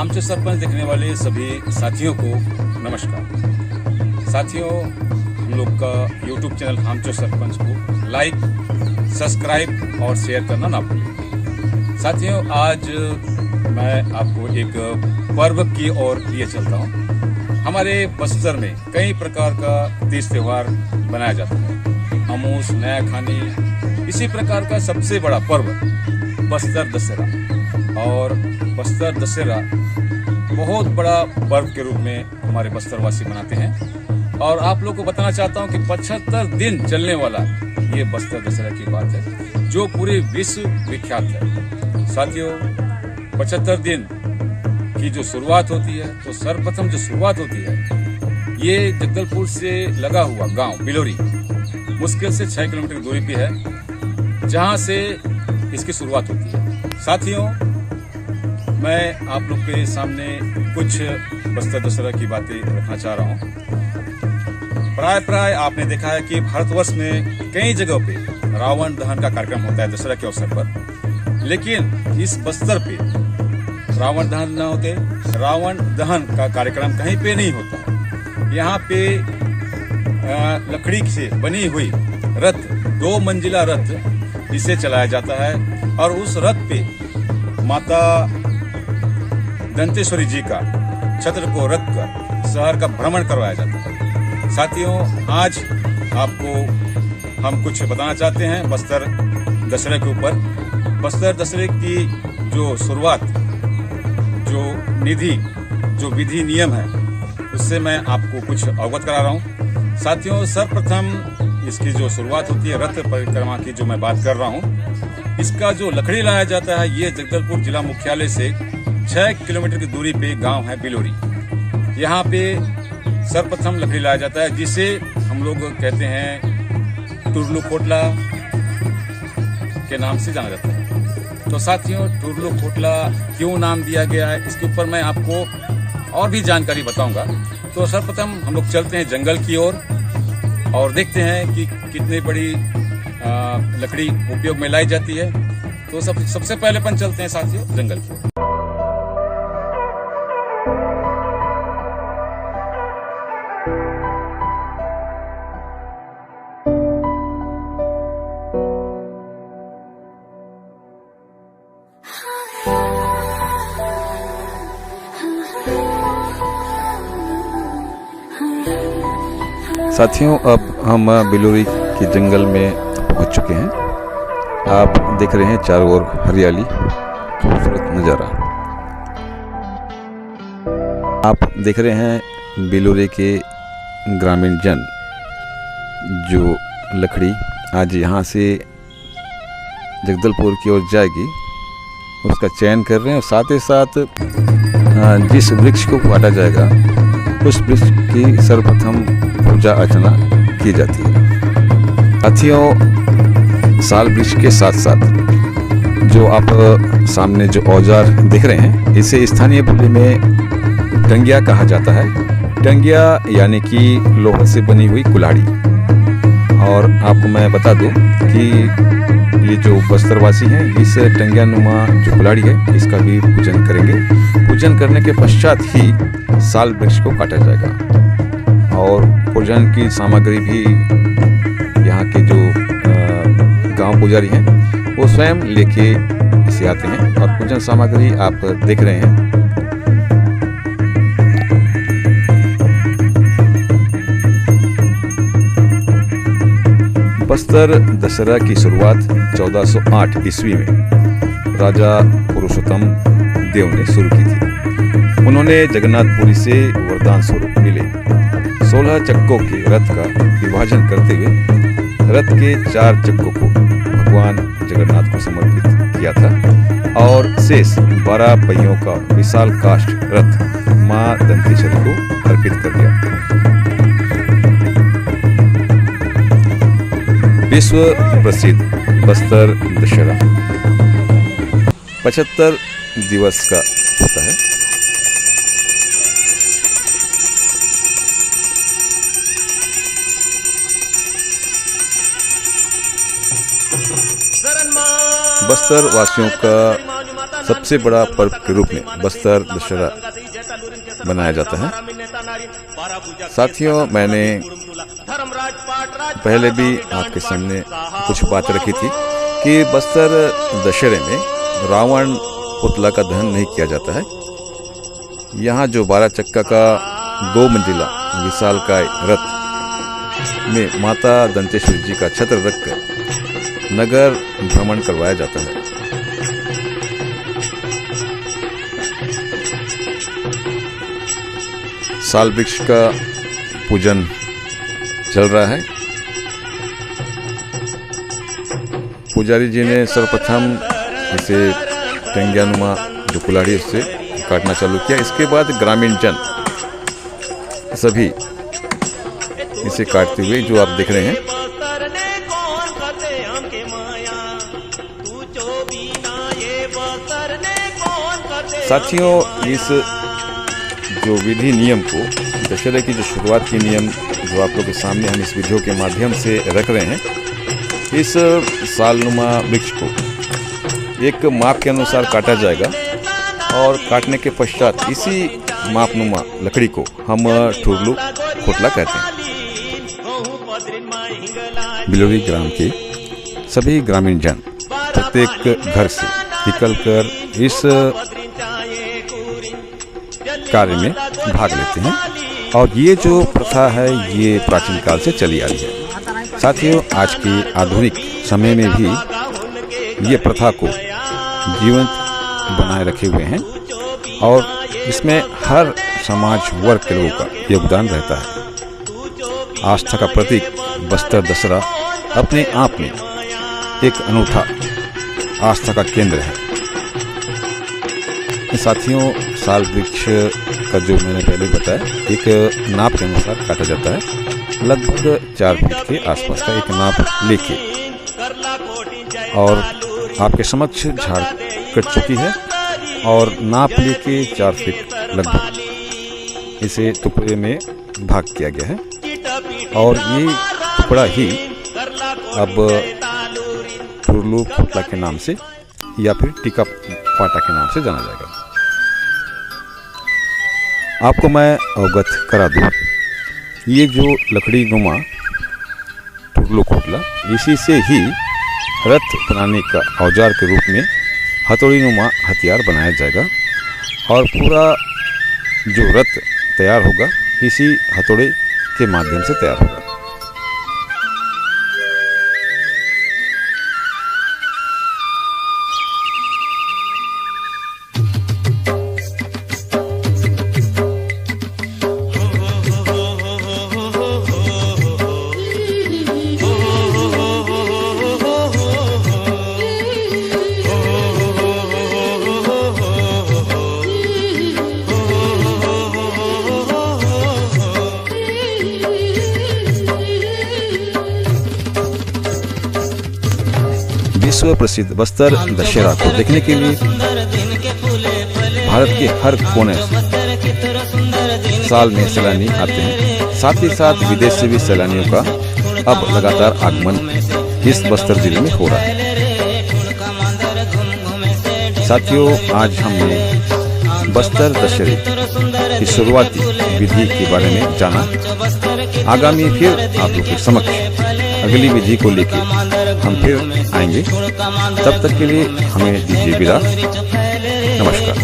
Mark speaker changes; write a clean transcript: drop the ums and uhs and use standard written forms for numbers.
Speaker 1: आमचो सरपंच देखने वाले सभी साथियों को नमस्कार। साथियों, हम लोग का YouTube चैनल आमचो सरपंच को लाइक, सब्सक्राइब और शेयर करना ना भूलें। साथियों, आज मैं आपको एक पर्व की ओर लिए चलता हूँ। हमारे बस्तर में कई प्रकार का तीज त्योहार मनाया जाता है। अमूस, नया खानी, इसी प्रकार का सबसे बड़ा पर्व बस्तर दशहरा। और बस्तर दशहरा बहुत बड़ा पर्व के रूप में हमारे बस्तरवासी मनाते हैं। और आप लोग को बताना चाहता हूं कि 75 दिन चलने वाला ये बस्तर दशहरा की बात है, जो पूरे विश्व विख्यात है। साथियों, 75 दिन की जो शुरुआत होती है, तो सर्वप्रथम जो शुरुआत होती है, ये जगदलपुर से लगा हुआ गांव बिलोरी, मुश्किल से 6 किलोमीटर की दूरी पे है, जहां से इसकी शुरुआत होती है। साथियों, मैं आप लोग के सामने कुछ बस्तर दशहरा की बातें रखना चाह रहा हूँ। प्राय आपने देखा है कि भारतवर्ष में कई जगहों पे रावण दहन का कार्यक्रम होता है दशहरा के अवसर पर, लेकिन इस बस्तर पे रावण दहन न होते, रावण दहन का कार्यक्रम कहीं पे नहीं होता। यहाँ पे लकड़ी से बनी हुई रथ, 2 मंजिला रथ, इसे चलाया जाता है और उस रथ पे माता दंतेश्वरी जी का छत्र को रख कर शहर का भ्रमण करवाया जाता है। साथियों, आज आपको हम कुछ बताना चाहते हैं बस्तर दशहरे के ऊपर। बस्तर दशहरे की जो शुरुआत, जो निधि, जो विधि नियम है, उससे मैं आपको कुछ अवगत करा रहा हूँ। साथियों, सर्वप्रथम इसकी जो शुरुआत होती है रथ परिक्रमा की, जो मैं बात कर रहा हूँ, इसका जो लकड़ी लाया जाता है, ये जगदलपुर जिला मुख्यालय से 6 किलोमीटर की दूरी पे गांव है बिलोरी। यहाँ पे सर्वप्रथम लकड़ी लाया जाता है, जिसे हम लोग कहते हैं टुरलू खोटला के नाम से जाना जाता है। तो साथियों, टुरलू खोटला क्यों नाम दिया गया है, इसके ऊपर मैं आपको और भी जानकारी बताऊंगा। तो सर्वप्रथम हम लोग चलते हैं जंगल की ओर और देखते हैं कि कितनी बड़ी लकड़ी उपयोग में लाई जाती है। तो सबसे पहले अपन चलते हैं साथियों जंगल की ओर।
Speaker 2: साथियों, अब हम बिलोरी के जंगल में पहुंच चुके हैं। आप देख रहे हैं चारों ओर हरियाली, खूबसूरत नज़ारा। आप देख रहे हैं बिलोरी के ग्रामीण जन जो लकड़ी आज यहाँ से जगदलपुर की ओर जाएगी, उसका चयन कर रहे हैं। और साथ ही साथ जिस वृक्ष को काटा जाएगा, उस वृक्ष की सर्वप्रथम पूजा अर्चना की जाती है। साथियों, साल वृक्ष के साथ साथ जो आप सामने जो औजार देख रहे हैं, इसे स्थानीय बोली में टंगिया कहा जाता है। टंगिया यानी कि लोहे से बनी हुई कुल्हाड़ी। और आपको मैं बता दूं कि ये जो बस्तरवासी हैं, इस टंगिया नुमा जो कुल्हाड़ी है, इसका भी पूजन करेंगे। पूजन करने के पश्चात ही साल वृक्ष को काटा जाएगा। और पूजन की सामग्री भी यहाँ के जो गांव पुजारी हैं, वो स्वयं लेके इसे आते हैं। और पूजन सामग्री आप देख रहे हैं। बस्तर दशहरा की शुरुआत 1408 ईस्वी में राजा पुरुषोत्तम देव ने शुरू की थी। उन्होंने जगन्नाथपुरी से वरदान स्वरूप मिले 16 चक्कों के रथ का विभाजन करते हुए रथ के 4 चक्कों को भगवान जगन्नाथ को समर्पित किया था और शेष 12 पहियों का विशाल काष्ठ रथ मां दंतेश्वरी को अर्पित कर दिया। विश्व प्रसिद्ध बस्तर दशहरा 75 दिवस का होता है। बस्तर वासियों का सबसे बड़ा पर्व के रूप में बस्तर दशहरा मनाया जाता है। साथियों, मैंने पहले भी आपके सामने कुछ बात रखी थी कि बस्तर दशहरे में रावण पुतला का दहन नहीं किया जाता है। यहाँ जो 12 चक्का का 2 मंजिला विशालकाय रथ में माता दंतेश्वरी जी का छत्र रखकर नगर भ्रमण करवाया जाता है। साल वृक्ष का पूजन चल रहा है। पुजारी जी ने सर्वप्रथम इसे टेंग्यानुमा जो कुल्हाड़ी उससे काटना चालू किया। इसके बाद ग्रामीण जन सभी इसे काटते हुए जो आप देख रहे हैं। साथियों, इस जो विधि नियम को, दशहरे की जो शुरुआत के नियम जो आप लोगों के सामने हम इस वीडियो के माध्यम से रख रहे हैं, इस सालनुमा वृक्ष को एक माप के अनुसार काटा जाएगा और काटने के पश्चात इसी मापनुमा लकड़ी को हम ठुरलू खोटला कहते हैं। बिलोरी ग्राम के सभी ग्रामीण जन प्रत्येक घर से निकलकर इस कार्य में भाग लेते हैं और ये जो प्रथा है ये प्राचीन काल से चली आ रही है। साथियों, आज के आधुनिक समय में भी ये प्रथा को जीवंत बनाए रखे हुए हैं और इसमें हर समाज वर्ग के लोगों का योगदान रहता है। आस्था का प्रतीक बस्तर दशहरा अपने आप में एक अनूठा आस्था का केंद्र है। साथियों, साल वृक्ष का जो मैंने पहले बताया, एक नाप के अनुसार काटा जाता है। लगभग 4 फीट के आसपास का एक नाप लेके और आपके समक्ष झाड़ कट चुकी है और नाप लेके 4 फीट लगभग इसे टुकड़े में भाग किया गया है और ये टुकड़ा ही अब ठुरलू खोटला के नाम से या फिर टीका पाटा के नाम से जाना जाएगा। आपको मैं अवगत करा दूं, ये जो लकड़ी नुमा ठुरलू खोटला, इसी से ही रथ बनाने का औजार के रूप में हथौड़ी नुमा हथियार बनाया जाएगा और पूरा जो रथ तैयार होगा इसी हथौड़े के माध्यम से तैयार होगा। विश्व प्रसिद्ध बस्तर दशहरा को देखने के लिए भारत के हर कोने से साल में सैलानी आते हैं। साथ ही साथ विदेश से भी सैलानियों का अब लगातार आगमन इस बस्तर जिले में हो रहा है। साथियों, आज हमने बस्तर दशहरे की शुरुआती विधि के बारे में जाना। आगामी फिर आप लोगों के समक्ष अगली विधि को लेकर हम फिर आएंगे। तब तक के लिए हमें दीजिए विदा। नमस्कार।